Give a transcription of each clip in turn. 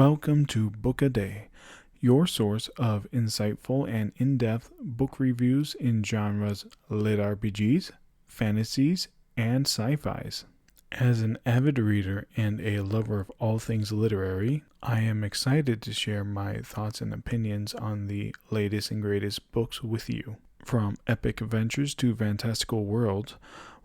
Welcome to Book a Day, your source of insightful and in-depth book reviews in genres lit RPGs, fantasies, and sci-fis. As an avid reader and a lover of all things literary, I am excited to share my thoughts and opinions on the latest and greatest books with you. From epic adventures to fantastical worlds,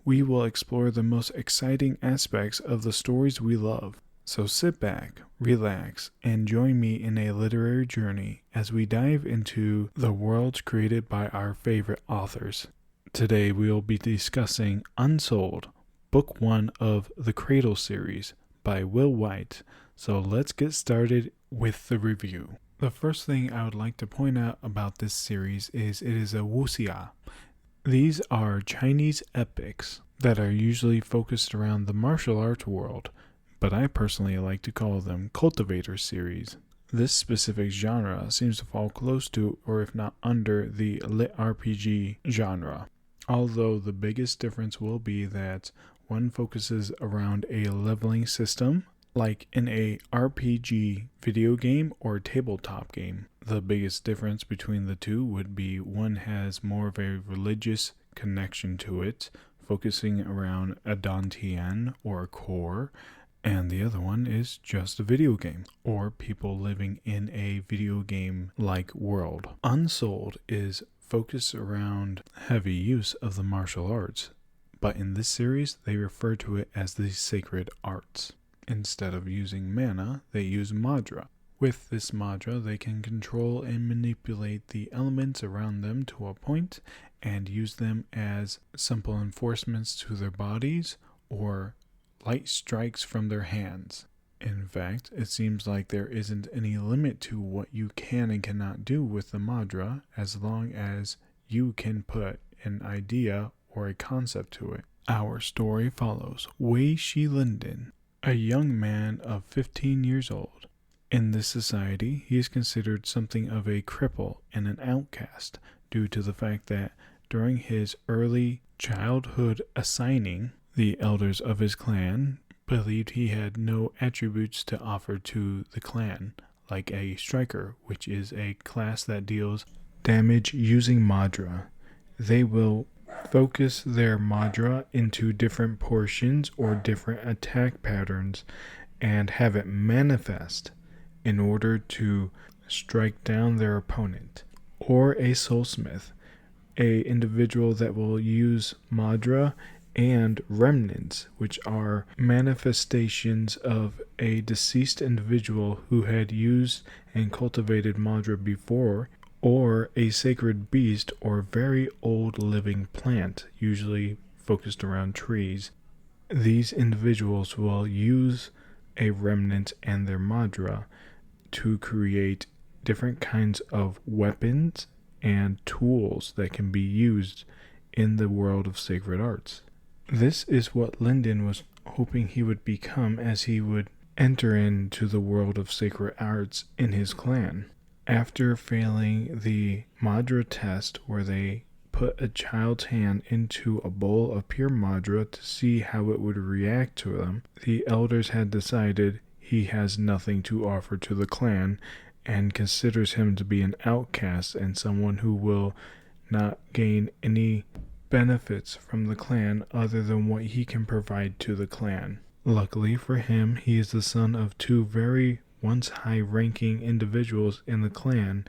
we will explore the most exciting aspects of the stories we love. So sit back, relax, and join me in a literary journey as we dive into the worlds created by our favorite authors. Today we will be discussing Unsouled, Book 1 of the Cradle series by Will White. So let's get started with the review. The first thing I would like to point out about this series is it is a wuxia. These are Chinese epics that are usually focused around the martial arts world, but I personally like to call them cultivator series. This specific genre seems to fall close to, or if not under, the lit RPG genre, although the biggest difference will be that one focuses around a leveling system, like in a RPG video game or tabletop game. The biggest difference between the two would be one has more of a religious connection to it, focusing around a dantian or a core, and the other one is just a video game, or people living in a video game-like world. Unsouled is focused around heavy use of the martial arts, but in this series they refer to it as the sacred arts. Instead of using mana, they use madra. With this madra, they can control and manipulate the elements around them to a point and use them as simple enforcements to their bodies or light strikes from their hands. In fact, it seems like there isn't any limit to what you can and cannot do with the madra as long as you can put an idea or a concept to it. Our story follows Wei Shi Linden, a young man of 15 years old. In this society, he is considered something of a cripple and an outcast due to the fact that during his early childhood assigning, the elders of his clan believed he had no attributes to offer to the clan, like a striker, which is a class that deals damage using madra. They will focus their madra into different portions or different attack patterns and have it manifest in order to strike down their opponent. Or a soulsmith, a individual that will use madra and remnants, which are manifestations of a deceased individual who had used and cultivated madra before, or a sacred beast or very old living plant, usually focused around trees. These individuals will use a remnant and their madra to create different kinds of weapons and tools that can be used in the world of sacred arts. This is what Linden was hoping he would become as he would enter into the world of sacred arts in his clan. After failing the madra test, where they put a child's hand into a bowl of pure madra to see how it would react to them, the elders had decided he has nothing to offer to the clan and considers him to be an outcast and someone who will not gain any benefits from the clan other than what he can provide to the clan. Luckily for him, he is the son of two very once high-ranking individuals in the clan,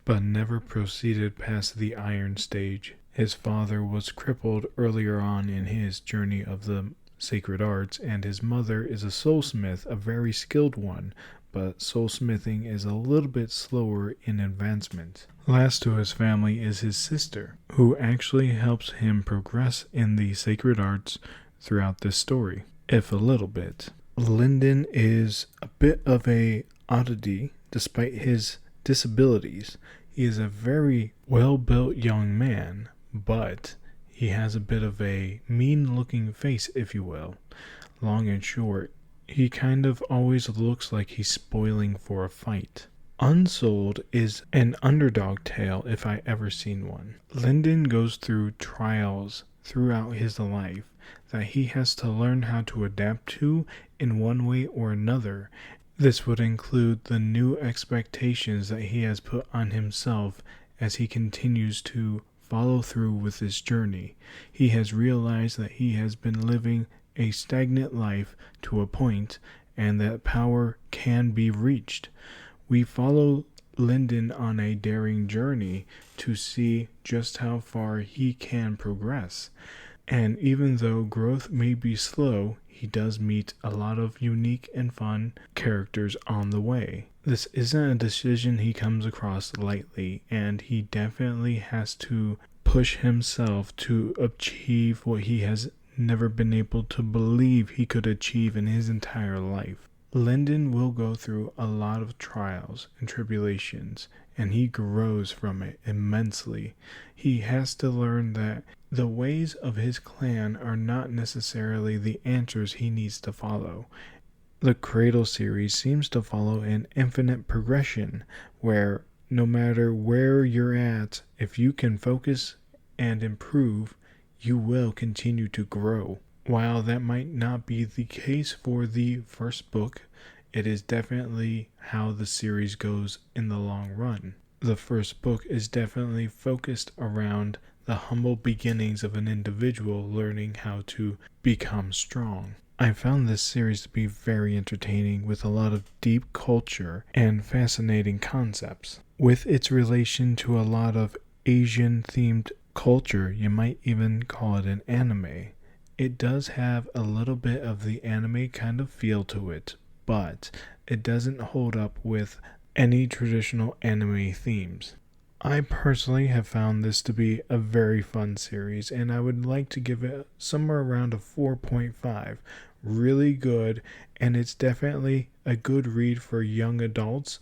but never proceeded past the iron stage. His father was crippled earlier on in his journey of the sacred arts, and his mother is a soulsmith, a very skilled one, but soulsmithing is a little bit slower in advancement. Last to his family is his sister, who actually helps him progress in the sacred arts throughout this story, if a little bit. Linden is a bit of a oddity despite his disabilities. He is a very well-built young man, but he has a bit of a mean-looking face, if you will. Long and short, he kind of always looks like he's spoiling for a fight. Unsouled is an underdog tale if I ever seen one. Linden goes through trials throughout his life that he has to learn how to adapt to in one way or another. This would include the new expectations that he has put on himself as he continues to follow through with this journey. He has realized that he has been living a stagnant life to a point, and that power can be reached. We follow Lyndon on a daring journey to see just how far he can progress. And even though growth may be slow, he does meet a lot of unique and fun characters on the way. This isn't a decision he comes across lightly, and he definitely has to push himself to achieve what he has never been able to believe he could achieve in his entire life. Lyndon will go through a lot of trials and tribulations, and he grows from it immensely. He has to learn that the ways of his clan are not necessarily the answers he needs to follow. The Cradle series seems to follow an infinite progression where no matter where you're at, if you can focus and improve, you will continue to grow. While that might not be the case for the first book, it is definitely how the series goes in the long run. The first book is definitely focused around the humble beginnings of an individual learning how to become strong. I found this series to be very entertaining with a lot of deep culture and fascinating concepts. With its relation to a lot of Asian themed culture, you might even call it an anime. It does have a little bit of the anime kind of feel to it, but it doesn't hold up with any traditional anime themes. I personally have found this to be a very fun series, and I would like to give it somewhere around a 4.5. Really good, and it's definitely a good read for young adults,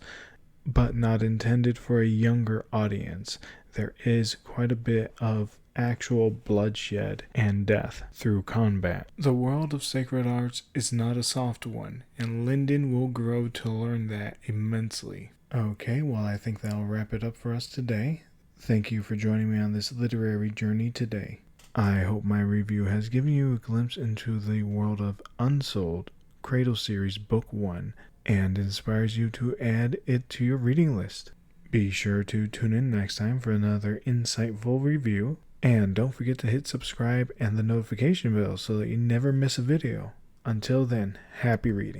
but not intended for a younger audience. There is quite a bit of actual bloodshed and death through combat. The world of sacred arts is not a soft one, and Lyndon will grow to learn that immensely. Okay, well, I think that'll wrap it up for us today. Thank you for joining me on this literary journey today. I hope my review has given you a glimpse into the world of Unsouled, Cradle Series Book 1, and inspires you to add it to your reading list. Be sure to tune in next time for another insightful review, and don't forget to hit subscribe and the notification bell so that you never miss a video. Until then, happy reading.